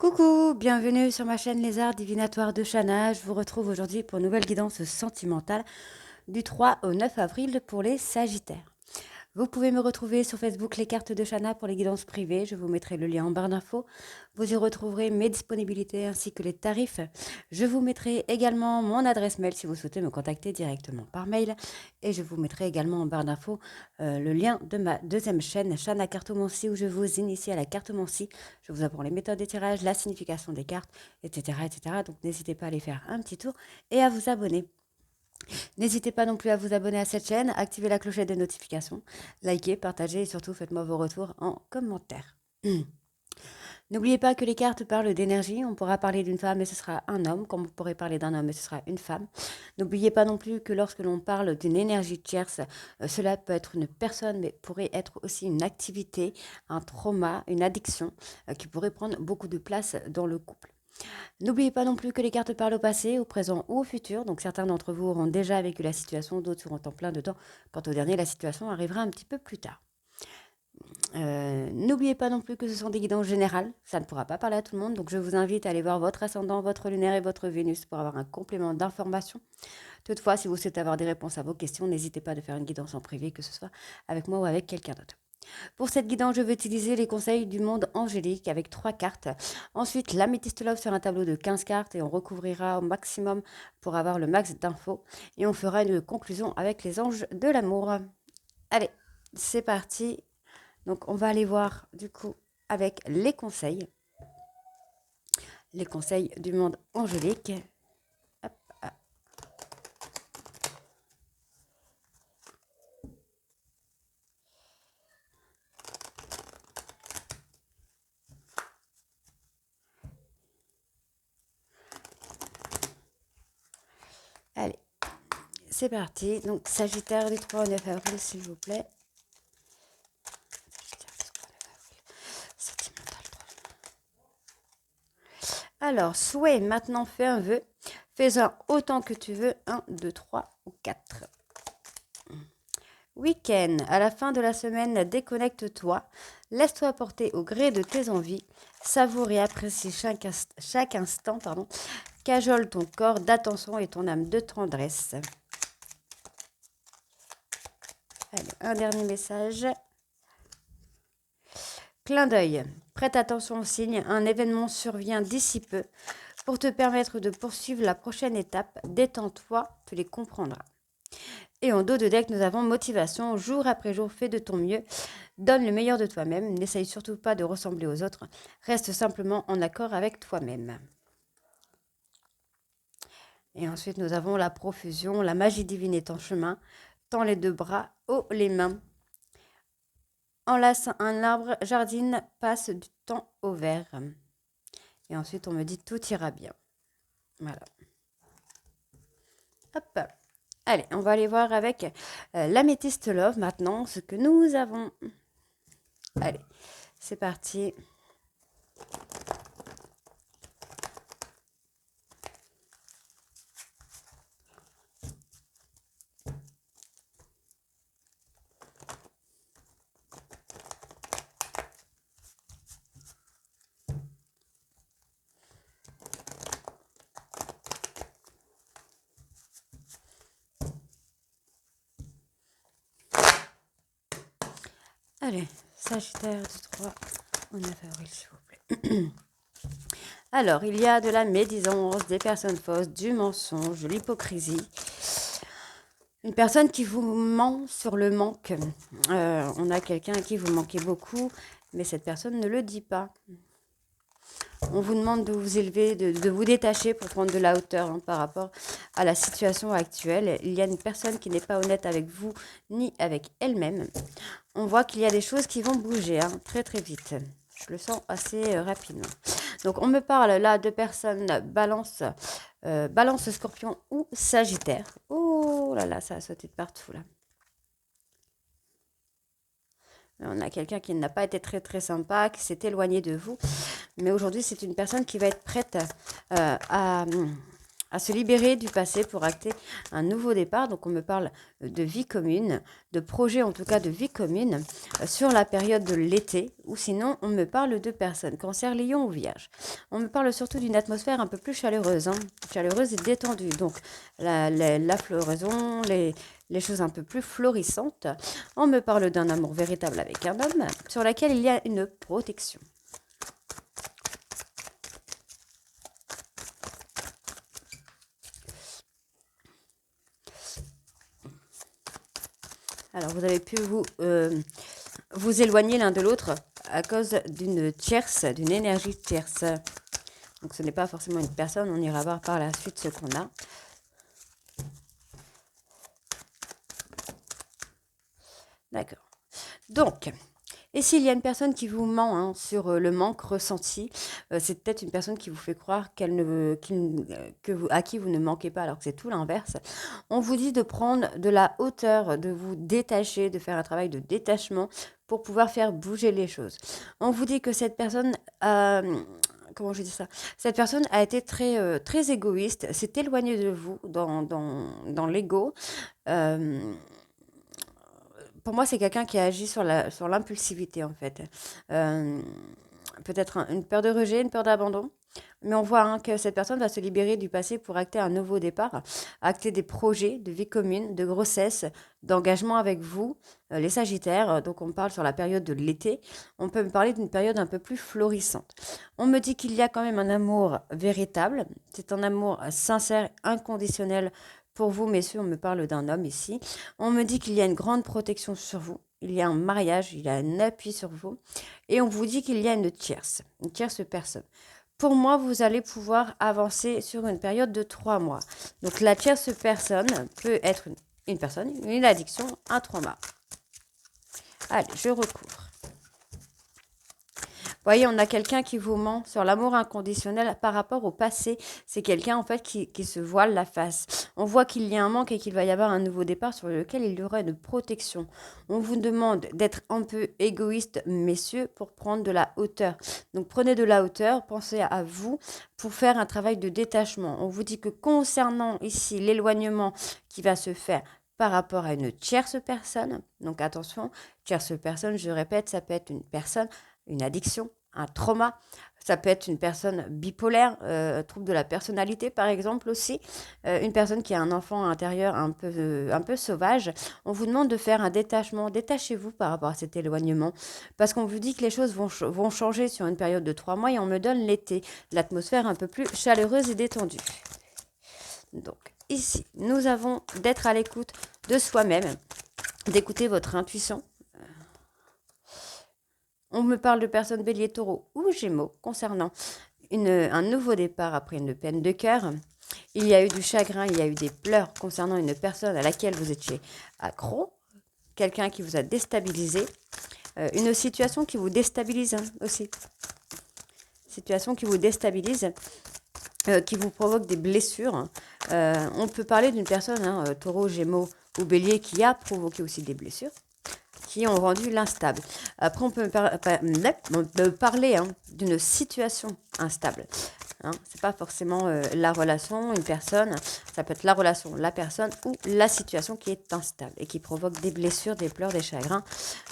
Coucou, bienvenue sur ma chaîne Les Arts Divinatoires de Shana. Je vous retrouve aujourd'hui pour une nouvelle guidance sentimentale du 3 au 9 avril pour les Sagittaires. Vous pouvez me retrouver sur Facebook Les Cartes de Shana pour les guidances privées. Je vous mettrai le lien en barre d'infos. Vous y retrouverez mes disponibilités ainsi que les tarifs. Je vous mettrai également mon adresse mail si vous souhaitez me contacter directement par mail. Et je vous mettrai également en barre d'infos le lien de ma deuxième chaîne, Shana Cartomancie, où je vous initie à la cartomancie. Je vous apprends les méthodes de tirage, la signification des cartes, etc. etc. Donc n'hésitez pas à aller faire un petit tour et à vous abonner. N'hésitez pas non plus à vous abonner à cette chaîne, activer la clochette de notification, likez, partagez et surtout faites-moi vos retours en commentaire. N'oubliez pas que les cartes parlent d'énergie. On pourra parler d'une femme et ce sera un homme, comme vous pourrez parler d'un homme et ce sera une femme. N'oubliez pas non plus que lorsque l'on parle d'une énergie tierce, cela peut être une personne, mais pourrait être aussi une activité, un trauma, une addiction qui pourrait prendre beaucoup de place dans le couple. N'oubliez pas non plus que les cartes parlent au passé, au présent ou au futur. Donc certains d'entre vous auront déjà vécu la situation, d'autres seront en plein dedans. Quant au dernier, la situation arrivera un petit peu plus tard. N'oubliez pas non plus que ce sont des guidances générales. Ça ne pourra pas parler à tout le monde. Donc je vous invite à aller voir votre ascendant, votre lunaire et votre Vénus pour avoir un complément d'information. Toutefois, si vous souhaitez avoir des réponses à vos questions, n'hésitez pas à faire une guidance en privé, que ce soit avec moi ou avec quelqu'un d'autre. Pour cette guidance, je vais utiliser les conseils du monde angélique avec 3 cartes. Ensuite, l'améthyste love sur un tableau de 15 cartes et on recouvrira au maximum pour avoir le max d'infos. Et on fera une conclusion avec les anges de l'amour. Allez, c'est parti. Donc, on va aller voir du coup avec les conseils. Les conseils du monde angélique. Hop, hop. Allez, c'est parti. Donc, Sagittaire du 3 au 9 avril, s'il vous plaît. Alors, souhait, maintenant fais un vœu. Fais-en autant que tu veux. 1, 2, 3 ou 4. Week-end, à la fin de la semaine, déconnecte-toi. Laisse-toi porter au gré de tes envies. Savoure et apprécie chaque instant. Cajole ton corps d'attention et ton âme de tendresse. Allez, un dernier message. Clin d'œil. Prête attention aux signes. Un événement survient d'ici peu. Pour te permettre de poursuivre la prochaine étape, détends-toi, tu les comprendras. Et en dos de deck, nous avons motivation. Jour après jour, fais de ton mieux. Donne le meilleur de toi-même. N'essaye surtout pas de ressembler aux autres. Reste simplement en accord avec toi-même. Et ensuite, nous avons la profusion. La magie divine est en chemin. Tends les 2 bras, haut les mains. Enlace un arbre, jardine, passe du temps au vert. Et ensuite, on me dit tout ira bien. Voilà. Hop. Allez, on va aller voir avec l'améthyste love maintenant ce que nous avons. Allez, c'est parti. Allez, Sagittaire du 3 au 9 avril, s'il vous plaît. Alors, il y a de la médisance, des personnes fausses, du mensonge, de l'hypocrisie. Une personne qui vous ment sur le manque. On a quelqu'un à qui vous manquez beaucoup, mais cette personne ne le dit pas. On vous demande de vous élever, de vous détacher pour prendre de la hauteur par rapport à la situation actuelle. Il y a une personne qui n'est pas honnête avec vous ni avec elle-même. On voit qu'il y a des choses qui vont bouger très très vite. Je le sens assez rapidement. Donc on me parle là de personnes balance, balance scorpion ou sagittaire. Oh là là, ça a sauté de partout là. On a quelqu'un qui n'a pas été très très sympa, qui s'est éloigné de vous. Mais aujourd'hui, c'est une personne qui va être prête à se libérer du passé pour acter un nouveau départ. Donc on me parle de vie commune, de projet en tout cas de vie commune sur la période de l'été, ou sinon on me parle de personnes, Cancer, Lion ou Vierge. On me parle surtout d'une atmosphère un peu plus chaleureuse, chaleureuse et détendue. Donc la floraison, les choses un peu plus florissantes. On me parle d'un amour véritable avec un homme sur laquelle il y a une protection. Alors, vous avez pu vous éloigner l'un de l'autre à cause d'une tierce, d'une énergie tierce. Donc, ce n'est pas forcément une personne. On ira voir par la suite ce qu'on a. D'accord. Donc, et s'il y a une personne qui vous ment sur le manque ressenti, c'est peut-être une personne qui vous fait croire à qui vous ne manquez pas, alors que c'est tout l'inverse. On vous dit de prendre de la hauteur, de vous détacher, de faire un travail de détachement pour pouvoir faire bouger les choses. On vous dit que cette personne comment je dis ça? Cette personne a été très égoïste, s'est éloignée de vous dans l'ego. Euh, pour moi, c'est quelqu'un qui a agi sur l'impulsivité, en fait. Euh, Peut-être une peur de rejet, une peur d'abandon. Mais on voit que cette personne va se libérer du passé pour acter un nouveau départ, acter des projets de vie commune, de grossesse, d'engagement avec vous, les Sagittaires. Donc on parle sur la période de l'été. On peut me parler d'une période un peu plus florissante. On me dit qu'il y a quand même un amour véritable. C'est un amour sincère, inconditionnel pour vous, messieurs. On me parle d'un homme ici. On me dit qu'il y a une grande protection sur vous. Il y a un mariage, il y a un appui sur vous. Et on vous dit qu'il y a une tierce personne. Pour moi, vous allez pouvoir avancer sur une période de 3 mois. Donc, la tierce personne peut être une personne, une addiction, un trauma. Allez, je recouvre. Vous voyez, on a quelqu'un qui vous ment sur l'amour inconditionnel par rapport au passé. C'est quelqu'un, en fait, qui se voile la face. On voit qu'il y a un manque et qu'il va y avoir un nouveau départ sur lequel il y aura une protection. On vous demande d'être un peu égoïste, messieurs, pour prendre de la hauteur. Donc, prenez de la hauteur, pensez à vous pour faire un travail de détachement. On vous dit que concernant ici l'éloignement qui va se faire par rapport à une tierce personne, donc attention, tierce personne, je répète, ça peut être une personne, une addiction, un trauma. Ça peut être une personne bipolaire, trouble de la personnalité par exemple aussi, une personne qui a un enfant intérieur un peu sauvage. On vous demande de faire un détachement. Détachez-vous par rapport à cet éloignement parce qu'on vous dit que les choses vont changer sur une période de 3 mois et on me donne l'été, l'atmosphère un peu plus chaleureuse et détendue. Donc ici, nous avons d'être à l'écoute de soi-même, d'écouter votre intuition. On me parle de personnes bélier, taureau ou gémeaux concernant un nouveau départ après une peine de cœur. Il y a eu du chagrin, il y a eu des pleurs concernant une personne à laquelle vous étiez accro, quelqu'un qui vous a déstabilisé, une situation qui vous déstabilise aussi. Situation qui vous déstabilise, qui vous provoque des blessures. On peut parler d'une personne, taureau, gémeaux ou bélier, qui a provoqué aussi des blessures, qui ont rendu l'instable. Après, on peut parler d'une situation instable. C'est pas forcément la relation, une personne. Ça peut être la relation, la personne ou la situation qui est instable et qui provoque des blessures, des pleurs, des chagrins,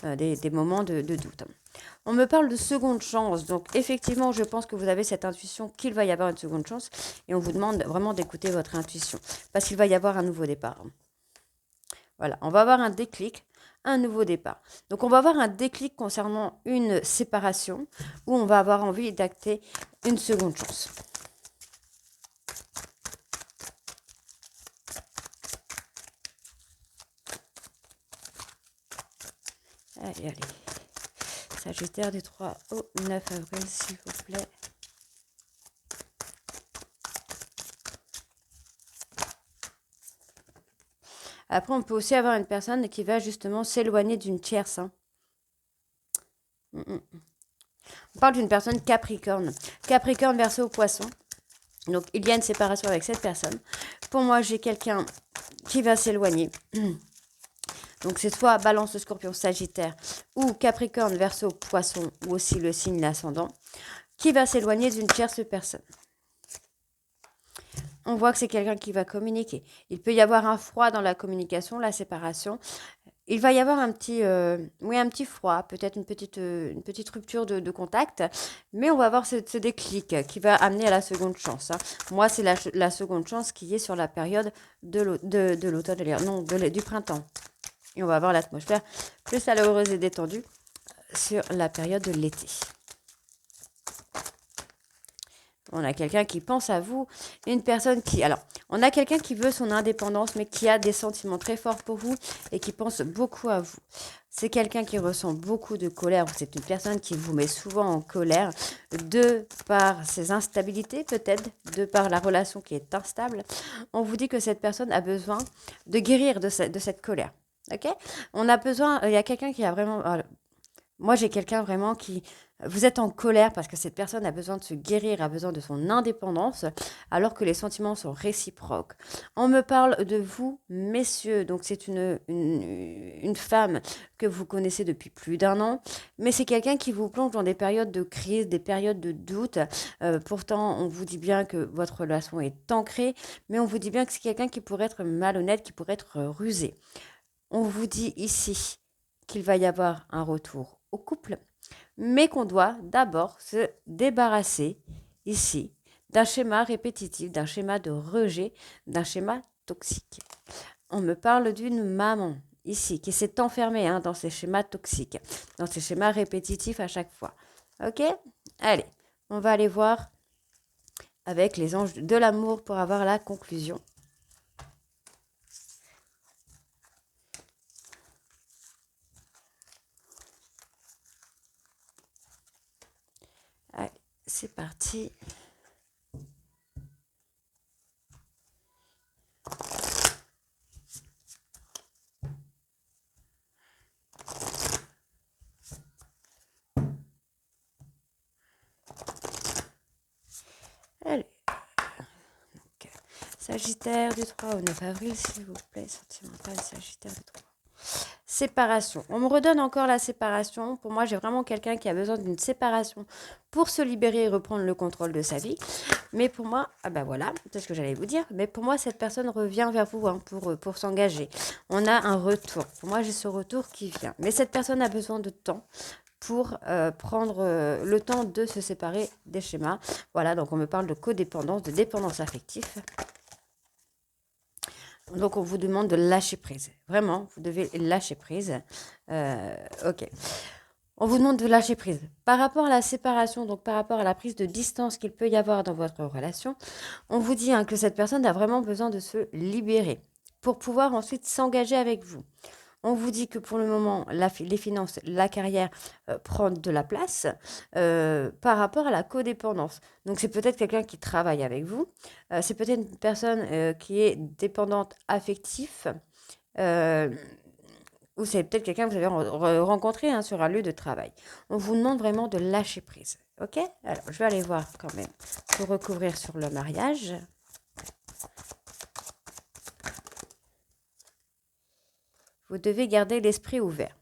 des moments de doute. On me parle de seconde chance. Donc, effectivement, je pense que vous avez cette intuition qu'il va y avoir une seconde chance. Et on vous demande vraiment d'écouter votre intuition. Parce qu'il va y avoir un nouveau départ. Voilà, on va avoir un déclic, un nouveau départ. Donc, on va avoir un déclic concernant une séparation où on va avoir envie d'acter une seconde chance. Allez. Sagittaire du 3 au 9 avril, s'il vous plaît. Après, on peut aussi avoir une personne qui va justement s'éloigner d'une tierce. On parle d'une personne Capricorne. Capricorne, Verseau, Poisson. Donc, il y a une séparation avec cette personne. Pour moi, j'ai quelqu'un qui va s'éloigner. Donc, c'est soit Balance, Scorpion, Sagittaire ou Capricorne, Verseau, Poisson ou aussi le signe ascendant qui va s'éloigner d'une tierce personne. On voit que c'est quelqu'un qui va communiquer. Il peut y avoir un froid dans la communication, la séparation. Il va y avoir un petit froid, peut-être une petite rupture de contact, mais on va avoir ce déclic qui va amener à la seconde chance, hein. Moi, c'est la seconde chance qui est sur la période de l'automne, non, du printemps. Et on va avoir l'atmosphère plus chaleureuse et détendue sur la période de l'été. On a quelqu'un qui pense à vous, une personne qui... Alors, on a quelqu'un qui veut son indépendance, mais qui a des sentiments très forts pour vous et qui pense beaucoup à vous. C'est quelqu'un qui ressent beaucoup de colère, ou c'est une personne qui vous met souvent en colère, de par ses instabilités peut-être, de par la relation qui est instable. On vous dit que cette personne a besoin de guérir de cette colère. Ok? On a besoin... Il y a quelqu'un qui a vraiment... Moi, j'ai quelqu'un vraiment qui... Vous êtes en colère parce que cette personne a besoin de se guérir, a besoin de son indépendance, alors que les sentiments sont réciproques. On me parle de vous, messieurs. Donc, c'est une femme que vous connaissez depuis plus d'un an, mais c'est quelqu'un qui vous plonge dans des périodes de crise, des périodes de doute. Pourtant, on vous dit bien que votre relation est ancrée, mais on vous dit bien que c'est quelqu'un qui pourrait être malhonnête, qui pourrait être rusé. On vous dit ici qu'il va y avoir un retour au couple, mais qu'on doit d'abord se débarrasser ici d'un schéma répétitif, d'un schéma de rejet, d'un schéma toxique. On me parle d'une maman ici qui s'est enfermée dans ces schémas toxiques, dans ces schémas répétitifs à chaque fois. Ok? Allez, on va aller voir avec les anges de l'amour pour avoir la conclusion. Allez, c'est parti. Allez. Sagittaire du 3 au 9 avril, s'il vous plaît. Sentimental, Sagittaire du 3. Séparation. On me redonne encore la séparation. Pour moi, j'ai vraiment quelqu'un qui a besoin d'une séparation pour se libérer et reprendre le contrôle de sa vie. Mais pour moi, ah ben voilà, c'est ce que j'allais vous dire. Mais pour moi, cette personne revient vers vous pour s'engager. On a un retour. Pour moi, j'ai ce retour qui vient. Mais cette personne a besoin de temps pour prendre le temps de se séparer des schémas. Voilà, donc on me parle de codépendance, de dépendance affective. Donc, on vous demande de lâcher prise. Vraiment, vous devez lâcher prise. Ok. On vous demande de lâcher prise. Par rapport à la séparation, donc par rapport à la prise de distance qu'il peut y avoir dans votre relation, on vous dit que cette personne a vraiment besoin de se libérer pour pouvoir ensuite s'engager avec vous. On vous dit que pour le moment, les finances, la carrière prennent de la place par rapport à la codépendance. Donc, c'est peut-être quelqu'un qui travaille avec vous. C'est peut-être une personne qui est dépendante affective. Ou c'est peut-être quelqu'un que vous avez rencontré sur un lieu de travail. On vous demande vraiment de lâcher prise. Ok? Alors, je vais aller voir quand même pour recouvrir sur le mariage. Vous devez garder l'esprit ouvert.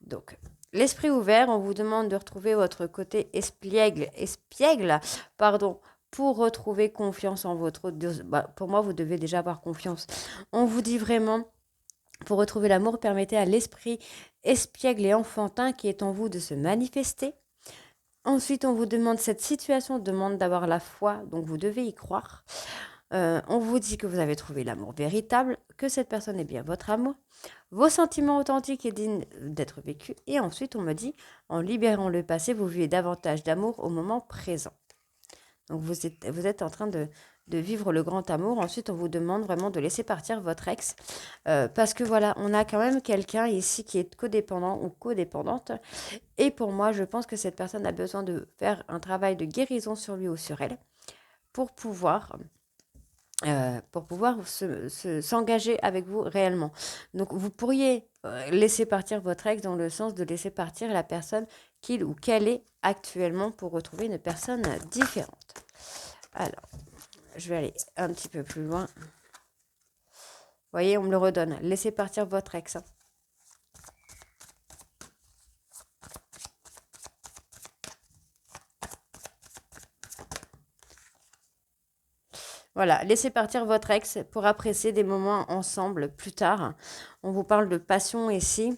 Donc, l'esprit ouvert, on vous demande de retrouver votre côté espiègle, pour retrouver confiance en votre... pour moi, vous devez déjà avoir confiance. On vous dit vraiment, pour retrouver l'amour, permettez à l'esprit espiègle et enfantin qui est en vous de se manifester. Ensuite, on vous demande, cette situation demande d'avoir la foi, donc vous devez y croire. On vous dit que vous avez trouvé l'amour véritable, que cette personne est bien votre amour, vos sentiments authentiques et dignes d'être vécus. Et ensuite, on me dit, en libérant le passé, vous vivez davantage d'amour au moment présent. Donc, vous êtes en train de vivre le grand amour. Ensuite, on vous demande vraiment de laisser partir votre ex. Parce que voilà, on a quand même quelqu'un ici qui est codépendant ou codépendante. Et pour moi, je pense que cette personne a besoin de faire un travail de guérison sur lui ou sur elle pour pouvoir s'engager avec vous réellement. Donc, vous pourriez laisser partir votre ex dans le sens de laisser partir la personne qu'il ou qu'elle est actuellement pour retrouver une personne différente. Alors, je vais aller un petit peu plus loin. Vous voyez, on me le redonne. Laissez partir votre ex. Voilà, laissez partir votre ex pour apprécier des moments ensemble plus tard. On vous parle de passion ici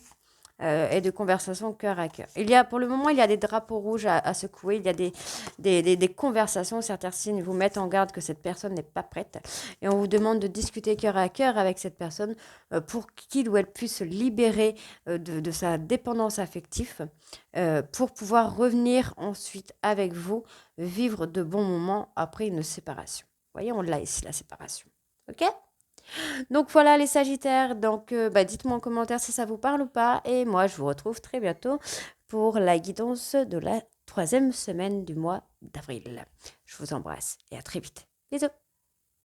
et de conversations cœur à cœur. Pour le moment, il y a des drapeaux rouges à secouer. Il y a des conversations. Certains signes vous mettent en garde que cette personne n'est pas prête. Et on vous demande de discuter cœur à cœur avec cette personne pour qu'il ou elle puisse se libérer de sa dépendance affective pour pouvoir revenir ensuite avec vous, vivre de bons moments après une séparation. Vous voyez, on l'a ici, la séparation. OK? Donc voilà les Sagittaires, donc dites-moi en commentaire si ça vous parle ou pas. Et moi, je vous retrouve très bientôt pour la guidance de la 3e semaine du mois d'avril. Je vous embrasse et à très vite. Bisous.